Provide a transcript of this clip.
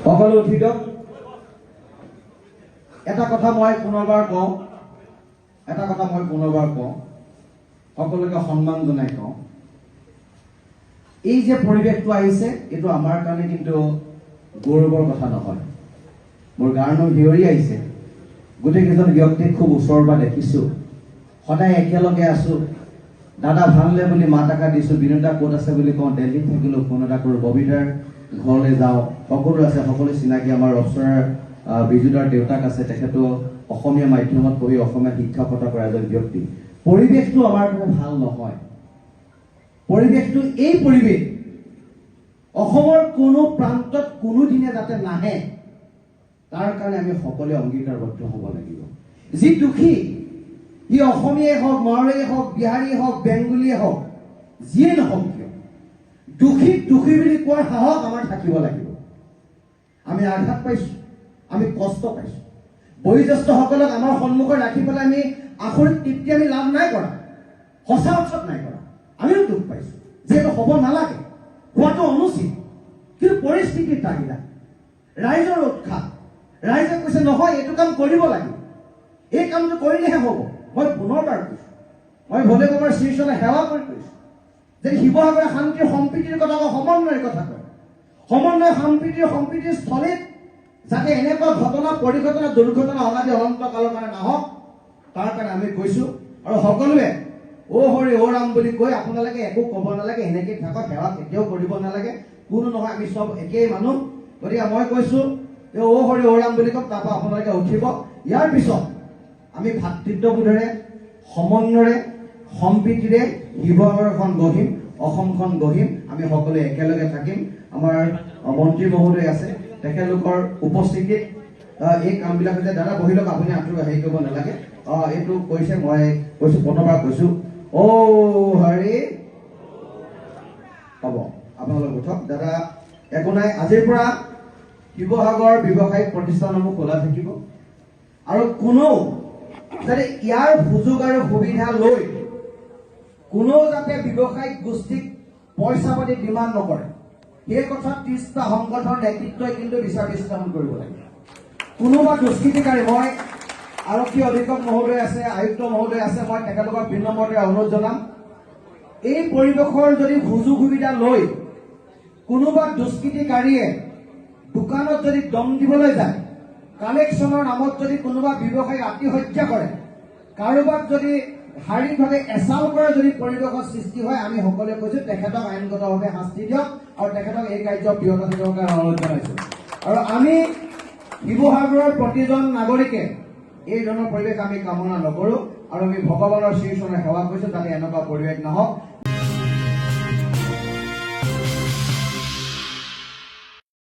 সকলো উঠি দিয়ক। এটা কথা মই পুনৰবাৰ কওঁ, সকলোকে সন্মান জনাই কওঁ, এই যে পৰিৱেশটো আহিছে এইটো আমাৰ কাৰণে কিন্তু গৌৰৱৰ কথা নহয়। মোৰ গাৰ নোম শিয়ৰি আহিছে। গোটেইকেইজন ব্যক্তিক খুব ওচৰৰ পৰা দেখিছোঁ, সদায় একেলগে আছোঁ। দাদা ভালনে বুলি মাত এষাৰ দিছোঁ, বিনোদা ক'ত আছে বুলি কওঁ, দিল্লীত থাকিলেও ফোন এটা কৰোঁ, ববিতাৰ ঘৰলৈ যাওঁ, সকলো আছে, সকলো চিনাকি। আমাৰ অপ্সৰাৰ বিজুদাৰ দেউতাক আছে, তেখেতো অসমীয়া মাধ্যমত পঢ়ি অসমীয়া শিক্ষকতা কৰা এজন ব্যক্তি। পৰিৱেশটো আমাৰ কাৰণে ভাল নহয়। পৰিৱেশটো এই পৰিৱেশ অসমৰ কোনো প্ৰান্তত কোনোদিনে যাতে নাহে তাৰ কাৰণে আমি সকলোৱে অংগীকাৰবদ্ধ হ'ব লাগিব। যি দুখী, সি অসমীয়াই হওক, মাৰোৱাৰীয়ে হওক, বিহাৰীয়ে হওক, বেংগলীয়ে হওক, যিয়ে নহওক কিয়, দুখীক দুখী বুলি কোৱাৰ সাহস আমাৰ থাকিব লাগিব। আমি আঘাত পাইছোঁ, আমি কষ্ট পাইছোঁ। বয়োজ্যেষ্ঠসকলক আমাৰ সন্মুখত ৰাখি পেলাই আমি আখৰিক তৃপ্তি আমি লাভ নাই কৰা, সঁচা অৰ্থত নাই কৰা। আমিও দুখ পাইছোঁ, যিহেতু হ'ব নালাগে, হোৱাটো অনুচিত, কিন্তু পৰিস্থিতিৰ তাগিদা, ৰাইজৰ উৎসাহ, ৰাইজে কৈছে নহয় এইটো কাম কৰিব লাগিব, এই কামটো কৰিলেহে হ'ব। মই পুনৰবাৰ কৈছোঁ, মই ভোলে বাবাৰ শ্ৰীচৰণে সেৱা কৰি কৈছোঁ, যে শিৱসাগৰে শান্তিৰ সম্প্ৰীতিৰ কথা কয়, সমন্বয়ৰ কথা কয়, সমন্বয় সম্প্ৰীতিৰ স্থলীত যাতে এনেকুৱা ঘটনা, পৰিঘটনা, দুৰ্ঘটনা অনাদি অনন্ত কালৰ কাৰণে নাহক, তাৰ কাৰণে আমি কৈছোঁ। আৰু সকলোৱে অ' হৰি অ' ৰাম বুলি কৈ আপোনালোকে একো ক'ব নালাগে, এনেকৈ থাকক, সেৱা কেতিয়াও কৰিব নালাগে, কোনো নহয়, আমি চব একেই মানুহ। গতিকে মই কৈছোঁ যে অ' হৰি অ' ৰাম বুলি কওক, তাৰপৰা আপোনালোকে উঠিব। ইয়াৰ পিছত আমি ভাতৃত্ববোধেৰে, সমন্বয়েৰে, সম্প্ৰীতিৰে শিৱসাগৰখন গঢ়িম, অসমখন গঢ়িম, আমি সকলোৱে একেলগে থাকিম। আমাৰ মন্ত্ৰী মহোদয় আছে, তেখেতলোকৰ উপস্থিতিত এই কামবিলাক হৈছে। দাদা বহি লওক, আপুনি হেৰি কৰিব নালাগে। এইটো কৈছে, মই কৈছোঁ, পুনৰবাৰ কৈছোঁ, অ' হৰি হ'ব, আপোনালোক উঠক। দাদা একো নাই, আজিৰ পৰা শিৱসাগৰ ব্যৱসায়িক প্ৰতিষ্ঠানসমূহ খোলা থাকিব আৰু কোনো যাতে ইয়াৰ সুযোগ আৰু সুবিধা লৈ কোনো যাতে ব্যৱসায়িক গোষ্ঠীক পইচা পাতি ডিমাণ্ড নকৰে, সেই কথা 30টা সংগঠনৰ নেতৃত্বই কিন্তু বিচাৰ বিশ্লেষণ কৰিব লাগে। কোনোবা দুষ্কৃতিকাৰী, মই আৰক্ষী অধীক্ষক মহোদয় আছে, আয়ুক্ত মহোদয় আছে, মই তেখেতলোকক বিনম্ৰতাৰে অনুৰোধ জনাম, এই পৰিৱেশৰ যদি সুযোগ সুবিধা লৈ কোনোবা দুষ্কৃতিকাৰীয়ে দোকানত যদি দম দিবলৈ যায়, কালেকশ্যনৰ নামত যদি কোনোবা ব্যৱসায়ী আত্মহত্যা কৰে, কাৰোবাক যদি শাৰীৰিকভাৱে এচাল কৰে, যদি পৰিৱেশৰ সৃষ্টি হয়, আমি সকলোৱে কৈছোঁ তেখেতক আইনগতভাৱে শাস্তি দিয়ক আৰু তেখেতক এই কাৰ্য বিৰত থাকিবৰ কাৰণে অনুৰোধ জনাইছোঁ। আৰু আমি শিৱসাগৰৰ প্ৰতিজন নাগৰিকে এই ধৰণৰ পৰিৱেশ আমি কামনা নকৰোঁ আৰু আমি ভগৱানৰ শ্ৰীচৰণে সেৱা কৰিছোঁ যাতে এনেকুৱা পৰিৱেশ নহওক।